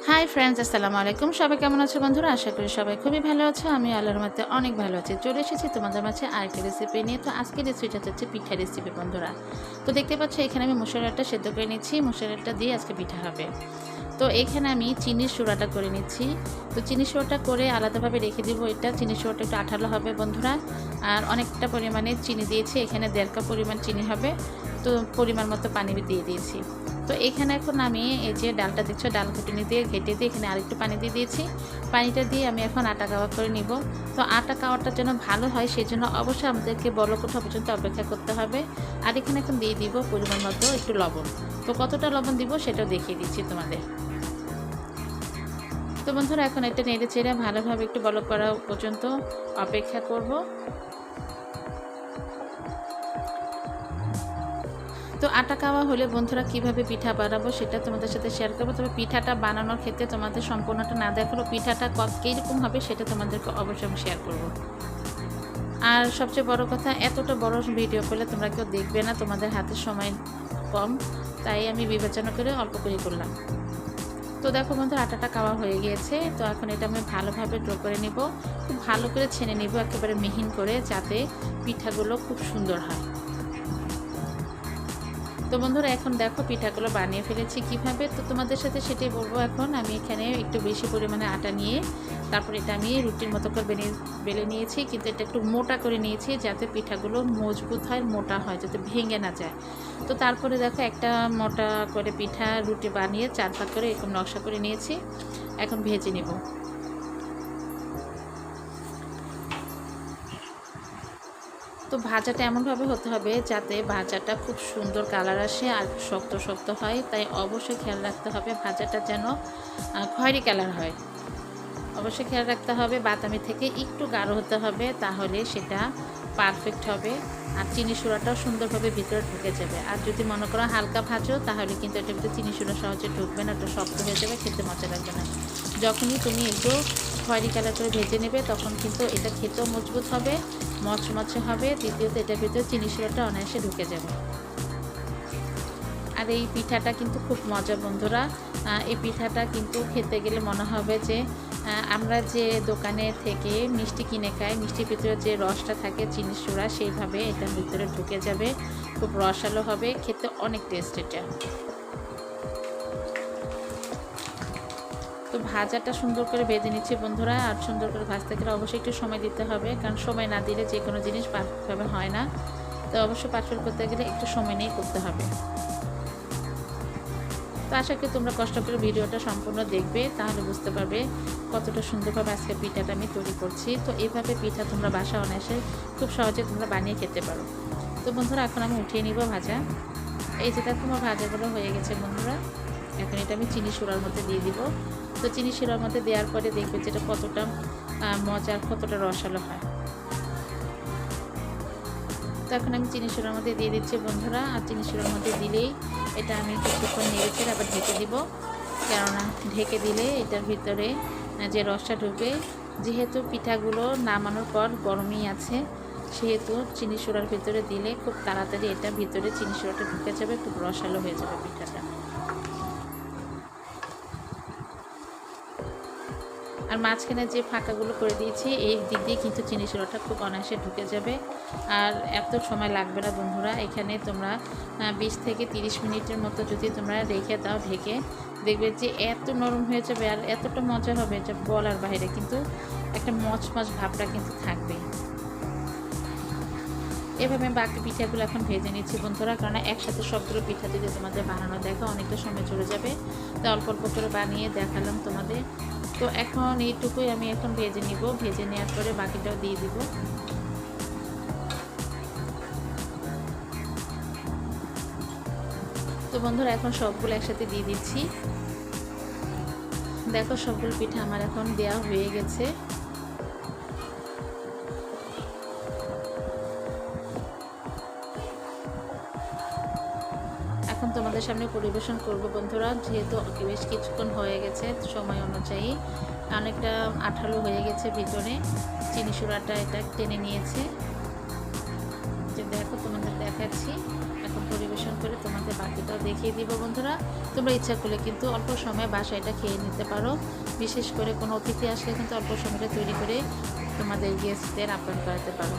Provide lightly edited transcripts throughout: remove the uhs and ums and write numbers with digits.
Hi friends, আসসালামু আলাইকুম। সবাই কেমন আছো বন্ধুরা? আশা করি সবাই খুবই ভালো আছো। আমি আল্লাহর রহমতে অনেক ভালো আছি। চলে এসেছি তোমাদের মাঝে আরেকটা রেসিপি নিয়ে। তো আজকের রেসিপিটা হচ্ছে পিঠা রেসিপি বন্ধুরা। তো দেখতে পাচ্ছ এখানে আমি মসুর ডালটা সেদ্ধ করে নিচ্ছি। মসুর ডালটা দিয়ে আজকে পিঠা হবে। তো এখানে আমি চিনির সুরাটা করে নিচ্ছি। তো চিনির সুরাটা করে আলাদাভাবে রেখে দিব। এটা চিনির সুরাটা একটু আঠালো হবে বন্ধুরা। আর অনেকটা পরিমাণে চিনি দিয়েছি, এখানে 1.5 কাপ পরিমাণ চিনি হবে। তো পরিমাণ মতো পানি দিয়ে দিয়েছি। তো এখানে এখন আমি এই যে ডালটা দেখছো, ডাল ঘুটনি দিয়ে ঘেটে দিয়ে এখানে আরেকটু পানি দিয়ে দিয়েছি। পানিটা দিয়ে আমি এখন আটা কাওয়া করে নিব। তো আটা কাওয়াটা যেন ভালো হয় সেজন্য অবশ্যই আমাদেরকে বলক ওঠা পর্যন্ত অপেক্ষা করতে হবে। আর এখানে এখন দিয়ে দিব পরিমাণ মতো একটু লবণ। তো কতটা লবণ দিব সেটাও দেখিয়ে দিচ্ছি তোমাদের। তো বন্ধুরা এখন এটা নেড়ে চেড়ে ভালোভাবে একটু বলক করা পর্যন্ত অপেক্ষা করব। তো আটা কাওয়া হলে বন্ধুরা কিভাবে পিঠা বানাবো সেটা তোমাদের সাথে শেয়ার করবো। তবে পিঠাটা বানানোর ক্ষেত্রে তোমাদের সম্পূর্ণটা না দেখালেও পিঠাটা কীরকম হবে সেটা তোমাদেরকে অবশ্যই আমি শেয়ার করব। আর সবচেয়ে বড় কথা, এতটা বড় ভিডিও করলে তোমরা কেউ দেখবে না, তোমাদের হাতে সময় কম, তাই আমি বিবেচনা করে অল্প করে করলাম। তো দেখো বন্ধুরা আটাটা কাওয়া হয়ে গিয়েছে। তো এখন এটা আমি ভালোভাবে ড্র করে নিব, খুব ভালো করে ছেনে নিব একেবারে মিহিন করে, যাতে পিঠাগুলো খুব সুন্দর হয়। তো বন্ধুরা এখন দেখো পিঠাগুলো বানিয়ে ফেলেছি কিভাবে। তো তোমাদের সাথে সেটাই বলবো। এখন আমি এখানে একটু বেশি পরিমাণে আটা নিয়ে তারপর এটা আমি রুটির মতো করে বেলে নিয়েছি, কিন্তু এটা একটু মোটা করে নিয়েছি যাতে পিঠাগুলো মজবুত হয়, মোটা হয়, যাতে ভেঙে না যায়। তো তারপরে দেখো একটা মোটা করে পিঠা রুটি বানিয়ে 4 ভাগ করে এরকম নকশা করে নিয়েছি। এখন ভেজে নেব। তো ভাজাটা এমনভাবে হতে হবে যাতে ভাজাটা খুব সুন্দর কালার আসে আর শক্ত শক্ত হয়। তাই অবশ্যই খেয়াল রাখতে হবে ভাজাটা যেন খয়েরি কালার হয়। অবশ্যই খেয়াল রাখতে হবে বাদামি থেকে একটু গাঢ় হতে হবে, তাহলে সেটা পারফেক্ট হবে। আর চিনি সুরাটাও সুন্দরভাবে ভিতরে ঢুকে যাবে। আর যদি মনে করো হালকা ভাজো তাহলে কিন্তু এটার ভিতরে চিনি সুরা সহজে ঢুকবে না, একটু শক্ত হয়ে যাবে, খেতে মজা লাগবে না। যখনই তুমি একটু খয়েরি কালার করে ভেজে নেবে তখন কিন্তু এটা খেতেও মজবুত হবে, মচমচে হবে। দ্বিতীয়ত এটার ভিতরে চিনি সুরাটা অনায়াসে ঢুকে যাবে। আর এই পিঠাটা কিন্তু খুব মজা বন্ধুরা। এই পিঠাটা কিন্তু খেতে গেলে মনে হবে যে আমরা যে দোকানে থেকে মিষ্টি কিনে খাই, মিষ্টির ভিতরে যে রসটা থাকে চিনির সুরা, সেইভাবে এটার ভিতরে ঢুকে যাবে, খুব রসালো হবে, খেতে অনেক টেস্ট এটা। তো ভাজাটা সুন্দর করে ভেজে নিচ্ছি বন্ধুরা। আর সুন্দর করে ভাজতে গেলে অবশ্যই একটু সময় দিতে হবে, কারণ সময় না দিলে যে কোনো জিনিস পারফেক্টভাবে হয় না। তো অবশ্যই পারফেক্ট করতে গেলে একটু সময় নিয়ে করতে হবে। তো আশা করি তোমরা কষ্ট করে ভিডিওটা সম্পূর্ণ দেখবে, তাহলে বুঝতে পারবে কতটা সুন্দরভাবে আজকে পিঠাটা আমি তৈরি করছি। তো এইভাবে পিঠা তোমরা বাসা অনায়াসে খুব সহজে তোমরা বানিয়ে খেতে পারো। তো বন্ধুরা এখন আমি উঠিয়ে নিব ভাজা। এই যে দেখো আমার ভাজাগুলো হয়ে গেছে বন্ধুরা। এখন এটা আমি চিনি শিরার মধ্যে দিয়ে দিব। তো চিনি শিরার মধ্যে দেওয়ার পরে দেখবে যেটা কতটা মজার, কতটা রসালো হয়। তো এখন আমি চিনি শিরার মধ্যে দিয়ে দিচ্ছি বন্ধুরা। আর চিনি শিরার মধ্যে দিলেই এটা আমি কিছুক্ষণ নেড়েছে আবার ঢেকে দিব, কেননা ঢেকে দিলে এটার ভিতরে যে রসটা ঢুকবে। যেহেতু পিঠাগুলো নামানোর পর গরমই আছে, সেহেতু চিনি শিরার ভিতরে দিলে খুব তাড়াতাড়ি এটা ভিতরে চিনি শিরাটা ঢুকে যাবে, খুব রসালো হয়ে যাবে পিঠাটা। আর মাঝখানে যে ফাঁকাগুলো করে দিয়েছি এই দিক দিয়ে কিন্তু চিনি শিরাটা খুব অনায়াসে ঢুকে যাবে। আর এত সময় লাগবে না বন্ধুরা। এখানে তোমরা 20 থেকে 30 মিনিটের মতো যদি তোমরা রেখে দাও ঢেকে, দেখবে যে এত নরম হয়ে যাবে আর এতটা মজা হবে যে বলার বাইরে, কিন্তু একটা মচমচ ভাবটা কিন্তু থাকবে। এভাবে বাকি পিঠাগুলো এখন ভেজে নিচ্ছি বন্ধুরা, কারণ একসাথে সবগুলো পিঠা যদি তোমাদের বানানো দেখো অনেকটা সময় চলে যাবে। তো অল্প অল্প করে বানিয়ে দেখালাম তোমাদের। তো এখন এইটুকুই আমি এখন ভেজে নিব, ভেজে নেওয়ার পরে বাকিটাও দিয়ে দিব। তো বন্ধুরা এখন সবগুলো একসাথে দিয়ে দিচ্ছি। দেখো সবগুলো পিঠা আমার এখন দেওয়া হয়ে গেছে। এখন তোমাদের সামনে পরিবেশন করব বন্ধুরা। যেহেতু বেশ কিছুক্ষণ হয়ে গেছে, সময় অনুযায়ী অনেকটা আঠালো হয়ে গেছে, ভিতরে চিনি শিরাটা এটা টেনে নিয়েছে। যে দেখো তোমাদের দেখাচ্ছি, এখন পরিবেশন করে তোমাদের বাকিটাও দেখিয়ে দিব বন্ধুরা। তোমরা ইচ্ছা করলে কিন্তু অল্প সময়ে বাসায় এটা খেয়ে নিতে পারো। বিশেষ করে কোনো অতিথি আসলে কিন্তু অল্প সময়ে তৈরি করে তোমাদের গেস্টদের আপ্যায়ন করাতে পারো।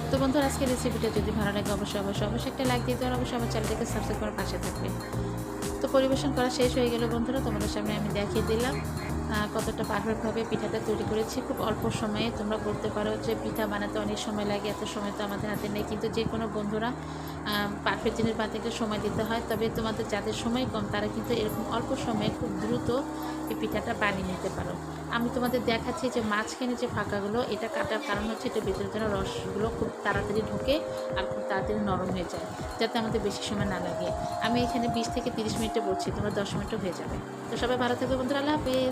তো বন্ধুরা, আজকের রেসিপিটা যদি ভালো লাগে অবশ্যই একটা লাইক দিতে আর অবশ্যই আমার চ্যানেলটাকে সাবস্ক্রাইব করে পাশে থাকবে। তো পরিবেশন করা শেষ হয়ে গেল বন্ধুরা, তোমাদের সামনে আমি দেখিয়ে দিলাম কতটা পারফেক্টভাবে পিঠাটা তৈরি করেছি। খুব অল্প সময়ে তোমরা করতে পারো, যে পিঠা বানাতে অনেক সময় লাগে, এত সময় তো আমাদের হাতে নেই। কিন্তু যে কোনো বন্ধুরা পারফেক্ট জিনিস বানাতে গেলে সময় দিতে হয়। তবে তোমাদের যাদের সময় কম তারা কিন্তু এরকম অল্প সময়ে খুব দ্রুত এই পিঠাটা বানিয়ে নিতে পারো। আমি তোমাদের দেখাচ্ছি যে মাঝখানে যে ফাঁকাগুলো, এটা কাটার কারণ হচ্ছে এটা ভেতরে যেন রসগুলো খুব তাড়াতাড়ি ঢোকে আর খুব তাড়াতাড়ি নরম হয়ে যায়, যাতে আমাদের বেশি সময় না লাগে। আমি এখানে 20 থেকে 30 মিনিটে বলছি, তোমরা 10 মিনিটও হয়ে যাবে। তো সবাই ভালো থাকবে বন্ধুরা, আল্লাহ হাফেজ।